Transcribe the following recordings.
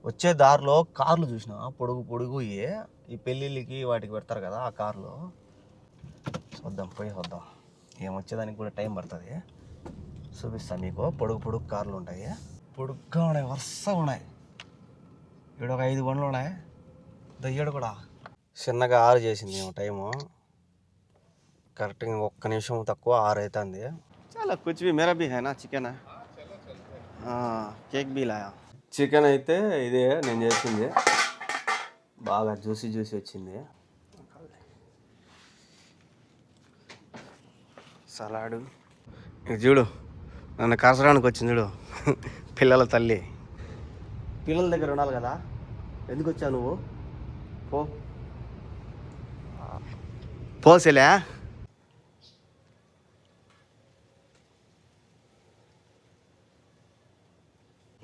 వచ్చే దారిలో కార్లు చూసిన పొడుగు పొడుగు ఈ పెళ్ళిళ్ళకి వాటికి పెడతారు కదా ఆ కార్లు. చూద్దాం పోయి చూద్దాం, ఏమొచ్చేదానికి కూడా టైం పడుతుంది. చూపిస్తాను మీకు. పొడుగు పొడుగు కార్లు ఉంటాయి, పొడుగ్గా ఉన్నాయి, వరుసగా ఉన్నాయి. ఇక్కడ ఒక 5 బండ్లు ఉన్నాయి. దయ్యాడు కూడా చిన్నగా 6 చేసింది ఏమో టైము. కరెక్ట్గా 1 నిమిషం తక్కువ 6 అవుతుంది. చాలా కుచ్ బి మేరా బి హైనా చికెన్ కేక్ బి లాయా. చికెన్ అయితే ఇదే నేను చేసింది, బాగా జ్యూసీ జ్యూసీ వచ్చింది. సలాడు ఇది చూడు, నన్ను కసరానికి వచ్చింది చూడు పిల్లల తల్లి. పిల్లల దగ్గర ఉండాలి కదా, ఎందుకు వచ్చావు నువ్వు? పోసేలే.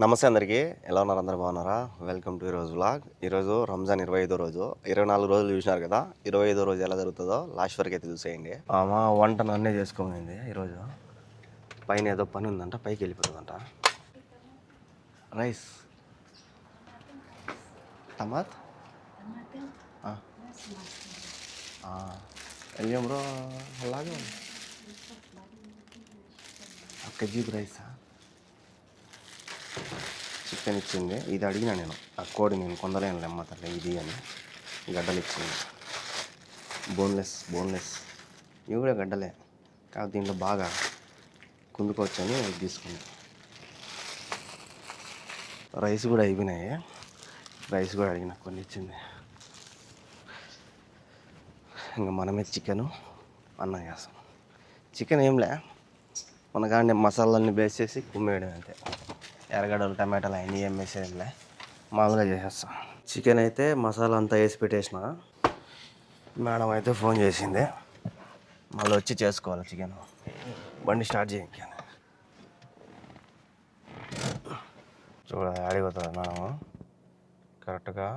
నమస్తే అందరికీ, ఎలా ఉన్నారు? అందరు బాగున్నారా? వెల్కమ్ టు ఈరోజు వ్లాగ్. ఈరోజు రంజాన్ 25వ రోజు. 24 రోజులు చూసినారు కదా, 25వ రోజు ఎలా జరుగుతుందో లాస్ట్ వరకు అయితే చూసేయండి. మా వంట నన్నే చేసుకోనింది ఈరోజు. పైన ఏదో పని ఉందంట, పైకి వెళ్ళిపోతుందంట. రైస్ టమాట్ వెళ్ళాం బ్రో. అలాగే ఒక జీప్ రైసా. చికెన్ ఇచ్చింది, ఇది అడిగినా నేను. ఆ కోడి నేను కొందలేను లెమ్మ తల్లి ఇది అని. గడ్డలు ఇచ్చింది, బోన్లెస్ ఇవి కూడా గడ్డలే, కాబట్టి దీంట్లో బాగా కుందుకోవచ్చని తీసుకుంది. రైస్ కూడా అయిపోయినాయి, రైస్ కూడా అడిగిన కొన్ని ఇచ్చింది. ఇంకా మనమే చికెను అన్నం చేస్తాం. చికెన్ ఏంలే, మన కానీ మసాలాన్ని బేస్ చేసి కుమ్మేయడం అంతే. ఎర్రగడ్డలు టమాటాలు అన్నీ ఏం వేసేదిలే, మామూలుగా చేసేస్తాం. చికెన్ అయితే మసాలా అంతా వేసి పెట్టేసిన. మేడం అయితే ఫోన్ చేసింది, మళ్ళీ వచ్చి చేసుకోవాలి చికెన్. బండి స్టార్ట్ చేయండి. చూడ ఆడిపోతుంది మేడము. కరెక్ట్గా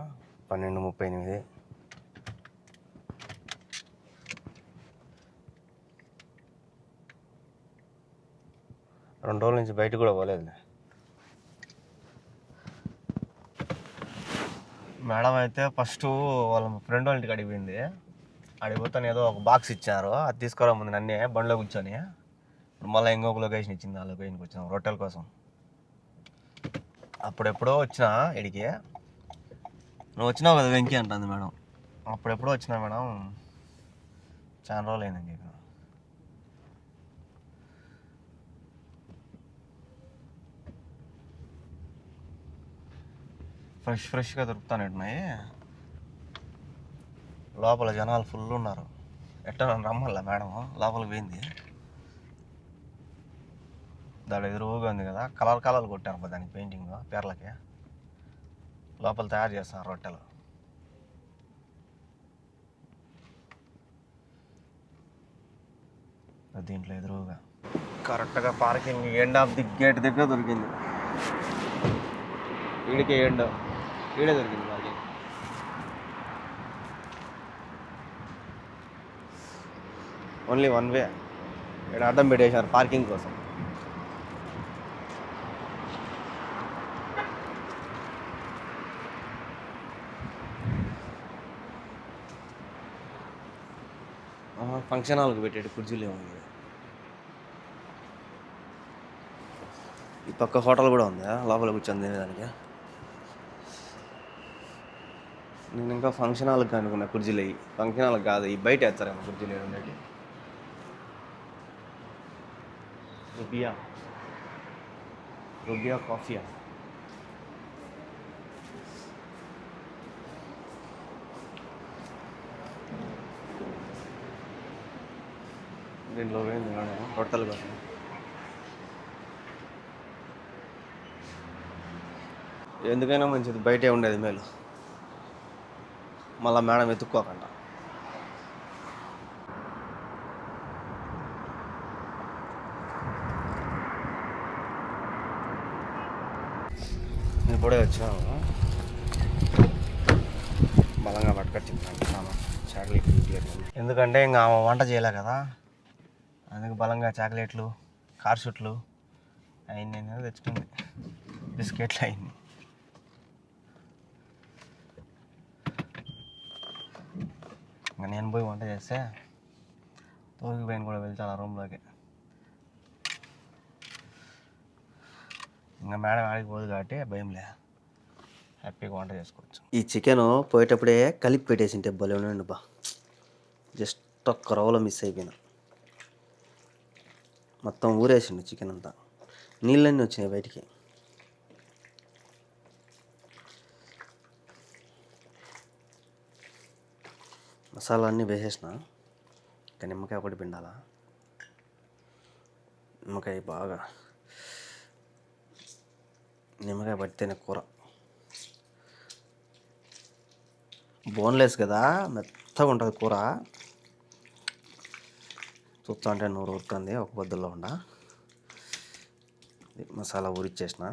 12:38. రెండు రోజుల నుంచి బయట కూడా పోలేదు. మేడం అయితే ఫస్ట్ వాళ్ళ ఫ్రెండ్ వాళ్ళ ఇంటికి అడిగిపోయింది. అడిగిపోతాను ఏదో ఒక బాక్స్ ఇచ్చారు, అది తీసుకురా ముందు నన్నే బండిలో కూర్చొని. ఇప్పుడు మళ్ళీ ఇంకొక లొకేషన్ ఇచ్చింది, ఆ లొకేషన్కి వచ్చినాం రొట్టెల కోసం. అప్పుడెప్పుడో వచ్చినా ఇడికి. నువ్వు వచ్చినావు కదా వెంకీ అంటుంది మేడం. అప్పుడెప్పుడో వచ్చినా మేడం, చాలా రోజులు అయిందని చెప్పిన. ఫ్రెష్గా దొరుకుతానంటున్నాయి. లోపల జనాలు ఫుల్ ఉన్నారు. ఎట్టా నన్ను రమ్మల్లా మేడం లోపలికి పోయింది. దాని ఎదురుగా ఉంది కదా, కలర్లు కొట్టారు దానికి పెయింటింగ్ పేర్లకి. లోపల తయారు చేస్తున్నారు రొట్టెలు. దీంట్లో ఎదురుగా కరెక్ట్గా parking end of the gate దగ్గర దొరికింది. ఈడికే ఈడే దొరికింది పార్కింగ్. ఓన్లీ 1 వే. ఇక్కడ అడ్డం పెట్టేశారు పార్కింగ్ కోసం. ఫంక్షన్ హాల్కి పెట్టాడు కుర్చీలు ఏముంది. ఈ పక్క హోటల్ కూడా ఉంది, లోపల కూర్చొని తినేదానికి. నేను ఇంకా ఫంక్షన్ హాల్కి అనుకున్నా కుర్చీలు అయ్యి. ఫంక్షన్ హాల్కి కాదు, ఈ బయట వేస్తారేమో కుర్చీలు ఉండేవి. రుబియా కాఫియా. దీంట్లో పోయింది మేడం రొట్టెలు కోసం. ఎందుకైనా మంచిది బయటే ఉండేది మేలు, మళ్ళీ మేడం ఎత్తుక్కోకుండా. ఇప్పుడే వచ్చినాము, బలంగా పట్టుకొచ్చింది చాక్లెట్. ఎందుకంటే ఇంకా వంట చేయలే కదా, అందుకు బలంగా చాక్లెట్లు, కార్షుట్లు అవన్నీ తెచ్చుకుంది, బిస్కెట్లు అవన్నీ. ఇంకా నేను పోయి వంట చేస్తే తోగిపోయిన కూడా వెళ్తాను ఆ రూమ్లోకి. ఇంకా మేడం ఆడికి పోదు కాబట్టి భయం లే, హ్యాపీగా వంట చేసుకోవచ్చు. ఈ చికెన్ పోయేటప్పుడే కలిపి పెట్టేసింటే భలే ఉండండి బా. జస్ట్ ఒక్క రవ్వలో మిస్ అయిపోయినా. మొత్తం ఊరేసిండు చికెన్ అంతా, నీళ్ళన్నీ వచ్చినాయి బయటికి. మసాలా అన్నీ వేసేసిన. ఇంకా నిమ్మకాయ ఒకటి పిండాలా. నిమ్మకాయ బాగా నిమ్మకాయ పడితేనే కూర. బోన్లెస్ కదా, మెత్తగా ఉంటుంది కూర. చూస్తా అంటే నూరు ఊరుతుంది ఒక బొద్దుల్లో ఉండ. మసాలా ఊరిచ్చేసిన,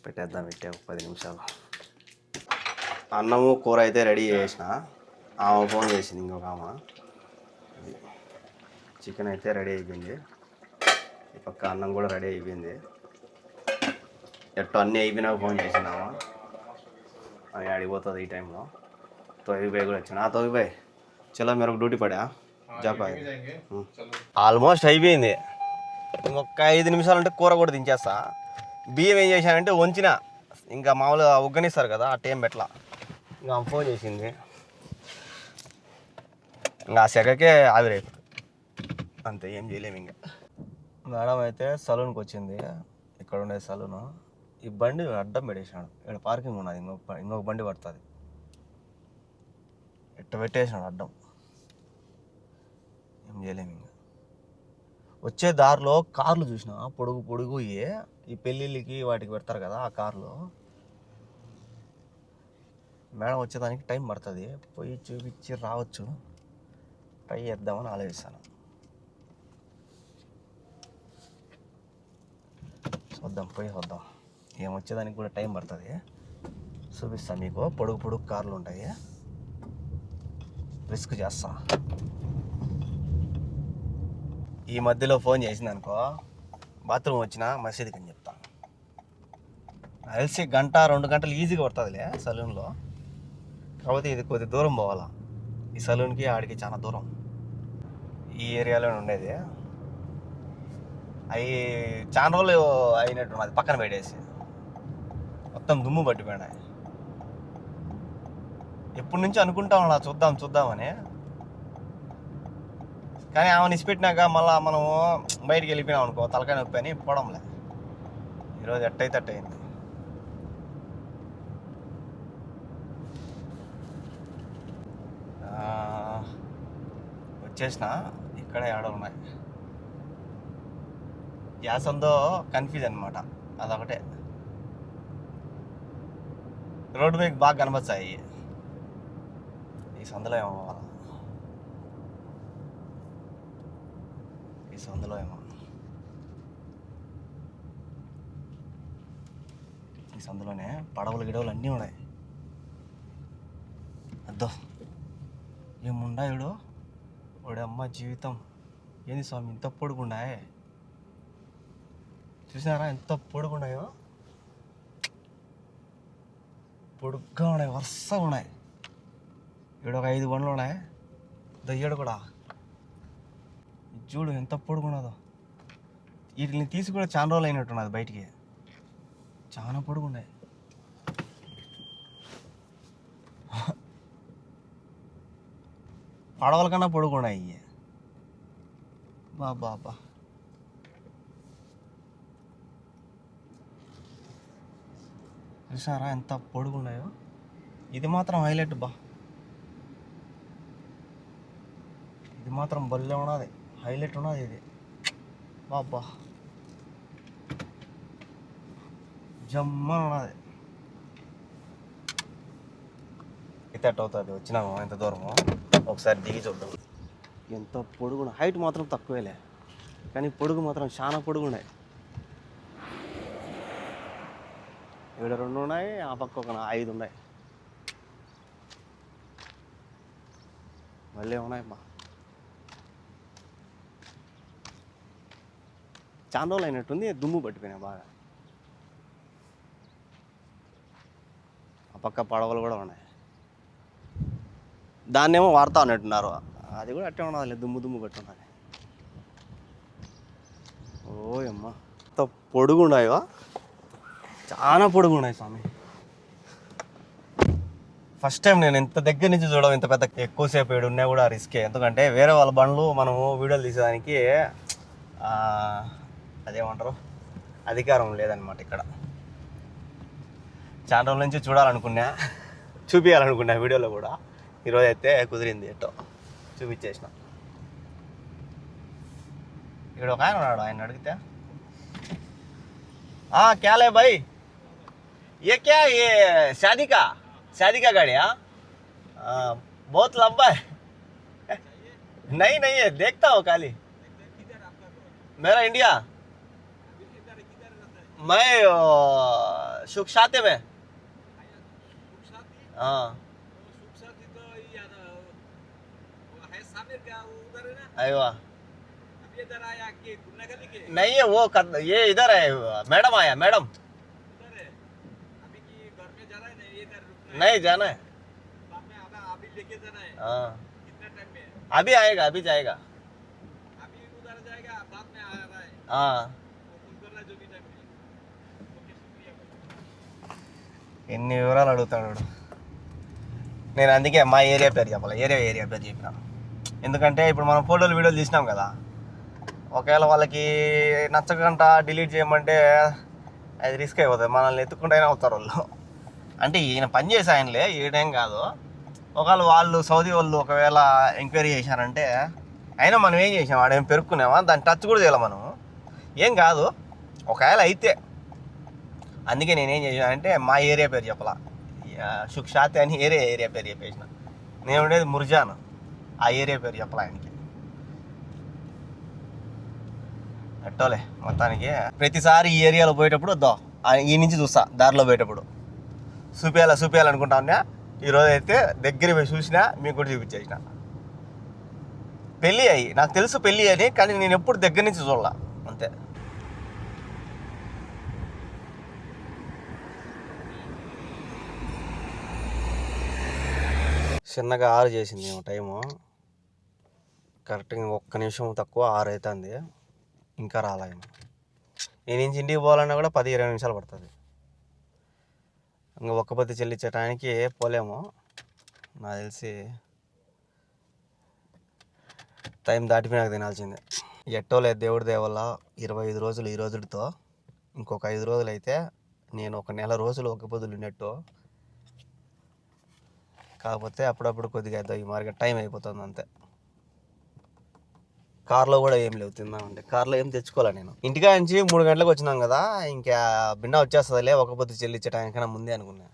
పెట్టేద్దాం. పెట్టే ఒక 10 నిమిషాలు. అన్నము కూర అయితే రెడీ చేసిన. ఆమె ఫోన్ చేసింది, ఇంకొక ఆమె. చికెన్ అయితే రెడీ అయిపోయింది. ఈ పక్క అన్నం కూడా రెడీ అయిపోయింది. ఎట్టో అన్నీ అయిపోయినాక ఫోన్ చేసినామా, అది ఆడిపోతుంది ఈ టైంలో. తొగిపోయి కూడా వచ్చిన. తొగిపోయి చలో మీరు ఒక డ్యూటీ పడా జాపా. ఆల్మోస్ట్ అయిపోయింది. ఇంకొక 5 నిమిషాలు ఉంటే కూర కూడా దించేస్తా. బియ్యం ఏం చేశానంటే వంచిన, ఇంకా మామూలుగా ఉగ్గనిస్తారు కదా ఆ టైం పెట్లా. ఇంకా ఫోన్ చేసింది, ఇంకా ఆ సెగకే ఆవిరైపు అంతే, ఏం చేయలేము. ఇంకా మేడం అయితే సలూన్కి వచ్చింది. ఇక్కడ ఉండే సలూను. ఈ బండి అడ్డం పెట్టేసినాడు. ఇక్కడ పార్కింగ్ ఉన్నది, ఇంకొక బండి పడుతుంది. ఎట్ట పెట్టేసినాడు అడ్డం, ఏం చేయలేము. ఇంకా వచ్చే దారిలో కార్లు చూసినా, పొడుగు పొడుగు ఈ పెళ్ళిళ్ళకి వాటికి పెడతారు కదా ఆ కార్లు. మేడం వచ్చేదానికి టైం పడుతుంది, పోయి చూపించి రావచ్చు. ట్రై చేద్దామని ఆలోచిస్తాను. చూద్దాం, పోయి వద్దాం. ఏమొచ్చేదానికి కూడా టైం పడుతుంది. చూపిస్తాను మీకు. పొడుగు పొడుగు కార్లు ఉంటాయి, రిస్క్ చేస్తా. ఈ మధ్యలో ఫోన్ చేసింది అనుకో, బాత్రూమ్ వచ్చినా మసీదుకి అని చెప్తాను. కలిసి 1-2 గంటలు ఈజీగా పడుతుందిలే సలూన్లో. కాకపోతే ఇది కొద్ది దూరం పోవాలా. ఈ సలూన్కి ఆడికి చాలా దూరం. ఈ ఏరియాలోనే ఉండేది. అవి చాలా రోజులు అయినట్టు అది పక్కన పెట్టేసి మొత్తం దుమ్ము పట్టిపోయినాయి. ఎప్పటి నుంచి అనుకుంటా ఉన్నా చూద్దామని. కానీ ఆమె ఇసిపెట్టినాక మళ్ళీ మనము బయటికి వెళ్ళిపోయినాం అనుకో, తలకాయ నొప్పి అని పోవడంలే. ఈరోజు ఎట్టయితే అయింది. వచ్చేసిన. ఇక్కడే ఆడ ఉన్నాయి. గ్యాస్ ఉందో కన్ఫ్యూజ్ అనమాట, అదొకటే. రోడ్డు మీద బాగా కనబచ్చాయి. ఈ సందులో ఏమో ఈ సందులోనే పడవలు గిడవలు అన్నీ ఉన్నాయి. అద్దో ఏముండాయుడు వాడి అమ్మ జీవితం. ఏంది స్వామి ఇంత పొడుగుండాయే, చూసినారా ఎంత పొడుగున్నాయో. పొడుగ్గా ఉన్నాయి, వరుసగా ఉన్నాయి. ఇక్కడ ఒక 5 బండ్లు ఉన్నాయి. దయ్యాడు కూడా చూడు ఎంత పొడుగున్నదో. వీటిని తీసి కూడా చాలా రోజులు అయినట్టున్నది బయటికి. చాలా పొడుగున్నాయి. పడవల కన్నా పొడుగున్నాయి ఇవి. బాబా చూసారా ఎంత పొడుగున్నాయో. ఇది మాత్రం హైలైట్ బా. ఇది మాత్రం భలే ఉన్నది, హైలైట్ ఉన్నది ఇది. బాబా జమ్మని ఉన్నది. అయితే అట్ అవుతుంది. వచ్చినాము ఎంత దూరము, ఒకసారి దిగి చూద్దాం. ఎంత పొడుగున్న, హైట్ మాత్రం తక్కువేలే కానీ పొడుగు మాత్రం చాలా పొడుగున్నాయి. ఇక్కడ 2 ఉన్నాయి, ఆ పక్క ఒక 5 ఉన్నాయి. మళ్ళీ ఉన్నాయి మా. చాలా రోజులు అయినట్టుంది, దుమ్ము పట్టిపోయినాయి బాగా. పక్క పడవలు కూడా ఉన్నాయి. దాన్నేమో వాడుతూ ఉన్నట్టున్నారు. అది కూడా అట్టే ఉన్నది, దుమ్ము దుమ్ము పెట్టున్నది. ఓయమ్మ ఎంత పొడుగు ఉన్నాయో, చాలా పొడుగు ఉన్నాయి స్వామి. ఫస్ట్ టైం నేను ఇంత దగ్గర నుంచి చూడడం, ఇంత పెద్ద ఎక్కువసేపు ఏడు ఉన్నా కూడా రిస్కే. ఎందుకంటే వేరే వాళ్ళ బండ్లు మనము వీడియోలు తీసేదానికి అదేమంటారు అధికారం లేదనమాట. ఇక్కడ చాలా రోజుల నుంచి చూపించాలనుకున్నా వీడియోలో కూడా. ఈరోజు అయితే కుదిరింది, ఎట్టో చూపించేసిన. ఇక్కడ ఒక ఆయన ఉన్నాడు, ఆయన అడిగితే क्या ले भाई, ये क्या, ये शादी का गाड़ी? बहुत लंबा है. नहीं है, देखता हूँ खाली. मेरा इंडिया, मैं सुखशाते में. हाँ अयवा नहीं है वो ये इधर है. मैडम आया, मैडम नहीं जाना है. हाँ अभी आएगा, अभी जाएगा. हाँ ఎన్ని వివరాలు అడుగుతాడు. నేను అందుకే మా ఏరియా పేరు చెప్పాలి, ఏరియా పేరు చెప్పిన. ఎందుకంటే ఇప్పుడు మనం ఫోటోలు వీడియోలు తీసినాం కదా, ఒకవేళ వాళ్ళకి నచ్చకుండా డిలీట్ చేయమంటే అది రిస్క్ అయిపోతుంది. మనల్ని ఎత్తుకుంటూనే అవుతారు వాళ్ళు. అంటే ఈయన పని చేసే ఆయనలే, ఈయనేం కాదు. ఒకవేళ వాళ్ళు సౌదీ వాళ్ళు ఒకవేళ ఎంక్వైరీ చేశారంటే, అయినా మనం ఏం చేసాం, వాడేం పెరుక్కున్నామా, దాన్ని టచ్ కూడా చేయాలి మనం, ఏం కాదు. ఒకవేళ అయితే అందుకే నేనేం చేసానంటే మా ఏరియా పేరు చెప్పాల, సుఖ్షాతి అని ఏరియా పేరు చెప్పేసిన. నేను ఉండేది ముర్జాన్, ఆ ఏరియా పేరు చెప్పాల ఆయనకి. అట్టోలే మొత్తానికి ప్రతిసారి ఈ ఏరియాలో పోయేటప్పుడు ఈ నుంచి చూస్తా, దారిలో పోయేటప్పుడు చూపించాలనుకుంటా ఉన్నా. ఈరోజు అయితే దగ్గర పోయి చూసినా, మీకు కూడా చూపించేసిన. పెళ్ళి అయ్యి నాకు తెలుసు పెళ్ళి అని, కానీ నేను ఎప్పుడు దగ్గర నుంచి చూడాల అంతే. చిన్నగా 6 చేసింది ఏమో టైము. కరెక్ట్గా 1 నిమిషం తక్కువ 6 అవుతుంది, ఇంకా రాలేమో. ఈ నుంచి ఇంటికి పోవాలన్నా కూడా 10-20 నిమిషాలు పడుతుంది. ఇంకా ఒక్క పొద్దు చెల్లించడానికి పోలేము, నాకు తెలిసి టైం దాటిపోయినాక తినాల్సిందే. ఎట్టోలే దేవుడి దేవల్ల 25 రోజులు ఈ రోజులతో, ఇంకొక 5 రోజులు అయితే నేను 1 నెల రోజులు ఒక్క పొద్దులు ఉన్నట్టు. కాకపోతే అప్పుడప్పుడు కొద్దిగా ఈ మార్కెట్ టైం అయిపోతుంది అంతే. కార్లో కూడా ఏం లేవు తిందామంటే, కార్లో ఏం తెచ్చుకోలే నేను. ఇంటికా నుంచి 3 గంటలకు వచ్చినాం కదా, ఇంకా బిన్న వచ్చేస్తుందిలే ఒక పొద్దు చెల్లించడానికైనా ముందే అనుకున్నా.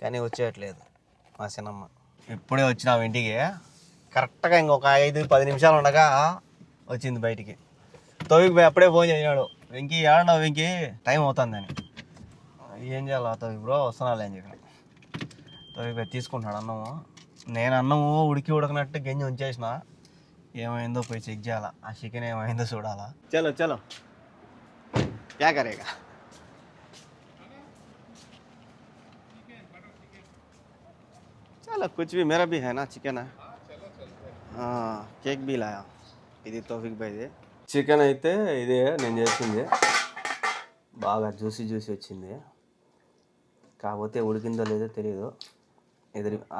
కానీ వచ్చేయట్లేదు మా చిన్నమ్మ. ఇప్పుడే వచ్చినాం ఇంటికి, కరెక్ట్గా ఇంకొక 5-10 నిమిషాలు ఉండగా వచ్చింది బయటికి. తోవికి పోయి అప్పుడే ఫోన్ చేసినాడు, వెంకీ ఏడన్నావు వెంకీ, టైం అవుతుందని. ఏం చేయాలి తోవి బ్రో, వస్తున్నాలే అని చెప్పిన. తోవికి పోయి తీసుకుంటున్నాడు అన్నము. నేను అన్నము ఉడకనట్టు గంజి ఉంచేసిన. ఏమైందో పోయి చెక్ చేయాలా, ఆ చికెన్ ఏమైందో చూడాలా. చలో క్యా కరేగా. चलो कुछ भी, मेरा भी है ना चिकन है. కేక్ బీ లాయా. ఇది తోఫిక్ భాయ్ది చికెన్. అయితే ఇదే నేను చేసింది, బాగా జ్యూసీ వచ్చింది. కాకపోతే ఉడికిందో లేదో తెలియదు,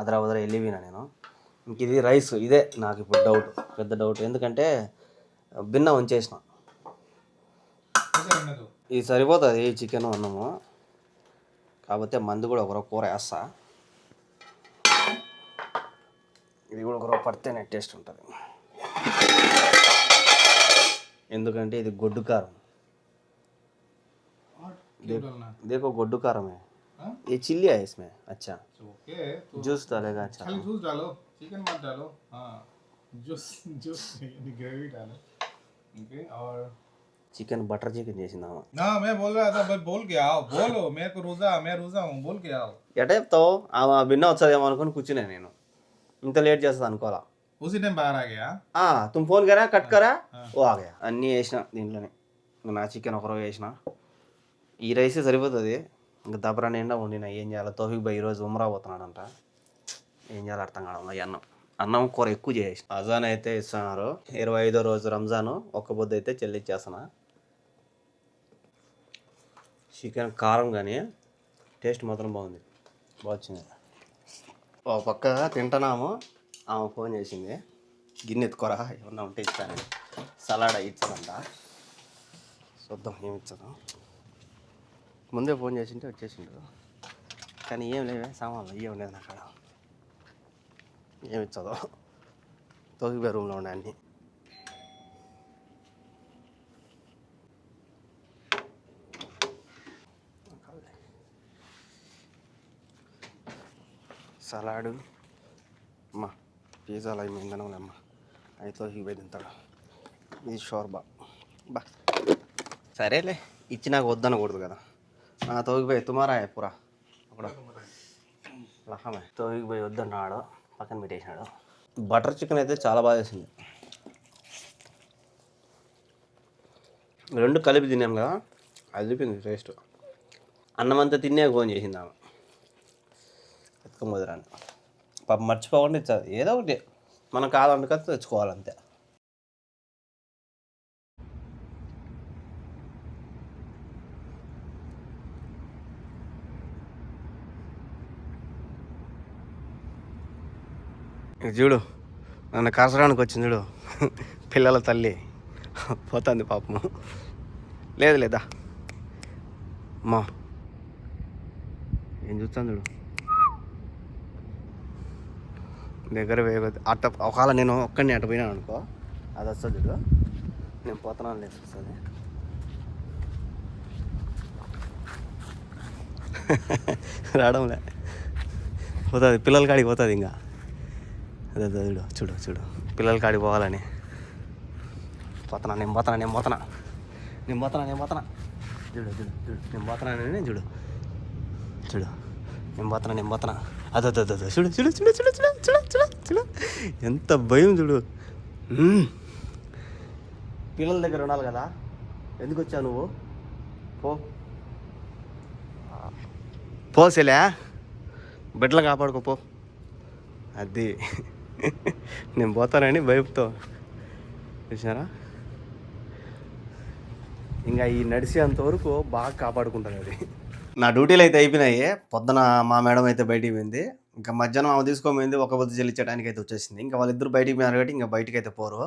అదరా వెళ్ళిపోయినా నేను. ఇంక ఇది రైస్, ఇదే నాకు ఇప్పుడు డౌట్, పెద్ద డౌట్. ఎందుకంటే భిన్న ఉంచేసిన, ఇది సరిపోతుంది ఈ చికెన్ అన్నము. కాకపోతే మందు కూడా ఒకరో కూర వేస్తా, ఇది కూడా ఒకరో పడితేనే టేస్ట్ ఉంటుంది. ఎందుకంటే ఇది గొడ్డు కారం. देखो गोड्डू काram है, ये चिल्ली है इसमें. अच्छा जूस डालेगा. अच्छा खाली जूस डालो, चिकन मत डालो. हाँ जूस ग्रेवी डालो. ओके. और चिकन बटर चिकन చేసిందామా? ना मैं बोल रहा था, भाई बोल के आओ, बोलो मैं रोजा हूँ, बोल के आओ. ఎట చెప్తావు? ఆమె భిన్న వచ్చేదేమో అనుకుని కూర్చున్నా నేను. ఇంత లేట్ చేస్తుంది అనుకోవాలా. उसी टाइम बाहर आ गया. तुम फोन करा, कट करा, वो आ गया. అన్నీ వేసిన దీంట్లోనే. నా చికెన్ ఒకరో వేసిన. ఈ రైసే సరిపోతుంది, ఇంకా దబరా నిండా వండిన. ఏం చేయాలి, తోఫిక్ బాయ్ ఈరోజు ఉమ్రా పోతున్నాడంట. ఏం చేయాలి అర్థం కావడం. అన్నం కూర ఎక్కువ చేసి అజాన్ అయితే ఇస్తున్నారు. 25వ రోజు రంజాను. ఒక్క పొద్దు అయితే చెల్లిచ్చేస్తున్నా. చికెన్ కారం కానీ టేస్ట్ మాత్రం బాగుంది, వచ్చింది. ఒక పక్క తింటున్నాము, ఆమె ఫోన్ చేసింది, గిన్నె ఎత్తుకోరా ఏమన్నా ఉంటే ఇస్తానని. సలాడ్ ఇచ్చానంట, చూద్దాం ఏమి ఇచ్చదు. ముందే ఫోన్ చేసింటే వచ్చేసిండు, కానీ ఏం లేవే సామాన్లు ఏం లేదు నా కాడ. ఏమి ఇచ్చదో తోగిపోయి రూమ్లో ఉండే అన్నీ. సలాడు అమ్మా, పిజ్జాలు అవి మేము తినలేమ్మా, అవి తోగిపోయి తింటాడు. ఇది షోర్బా. బా సరేలే, ఇచ్చి నాకు వద్దనకూడదు కదా. తోగిపోయి తుమారా పూరా అప్పుడు లహమే తోగిపోయి వద్దన్నాడు, పక్కన పెట్టేసినాడు. బటర్ చికెన్ అయితే చాలా బాగా చేసింది. రెండు కలిపి తిన్నాం కదా, అది చెప్పింది టేస్ట్. అన్నం అంతా తినే ఫోన్ చేసింది ఆమె, ఎత్తుకోమోదరాని. పాప మర్చిపోకుండా ఇచ్చారు, ఏదో ఒకటి మనం కావాలంటే తెచ్చుకోవాలంతే. చూడు నన్ను కసరానికి వచ్చింది చూడు, పిల్లల తల్లి పోతుంది పాపము. లేదు లేదా అమ్మా, ఏం చూస్తాను చూడు దగ్గర వేయకొద్ది. అట్ట ఒకవేళ నేను ఒక్కడిని అట్ట పోయినాను అనుకో, అది వస్తుంది చూడు, నేను పోతున్నాను లేదు వస్తుంది. రావడంలే, పోతుంది పిల్లల కాడికి పోతుంది. ఇంకా అదే చూడు చూడు చూడు, పిల్లల కాడికి పోవాలని పోతున్నా. నేను పోతున్నా చూడు చూడు చూడు, నేను పోతున్నానని చూడు చూడు, నేను పోతున్నా. అదే చూడు చూడు చూడు చూడు చూడు చూడు చూడు చూడు, ఎంత భయం చూడు. పిల్లల దగ్గర ఉండాలి కదా, ఎందుకు వచ్చావు నువ్వు? పోసేలే, బిడ్డలు కాపాడుకోపో. అది నేను పోతానని భయంతో చూసారా. ఇంకా ఈ నడిచేంత వరకు బాగా కాపాడుకుంటాను. అది నా డ్యూటీలు అయితే అయిపోయినాయి. పొద్దున మా మేడం అయితే బయటికి పోయింది, ఇంకా మధ్యాహ్నం ఆమె తీసుకోపోయింది. ఒక పొద్దు చెల్లించడానికి అయితే వచ్చేసింది. ఇంకా వాళ్ళిద్దరు బయటికి పోయినారు కాబట్టి ఇంకా బయటికి అయితే పోరు.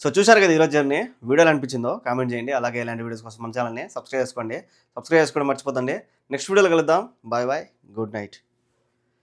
సో చూసారు కదా ఈరోజు జర్నీ. వీడియోలు అనిపించిందో కామెంట్ చేయండి. అలాగే ఇలాంటి వీడియోస్ కోసం మన ఛానల్ని సబ్స్క్రైబ్ చేసుకోండి మర్చిపోతండి. నెక్స్ట్ వీడియోలో కలుద్దాం. Bye bye, good night.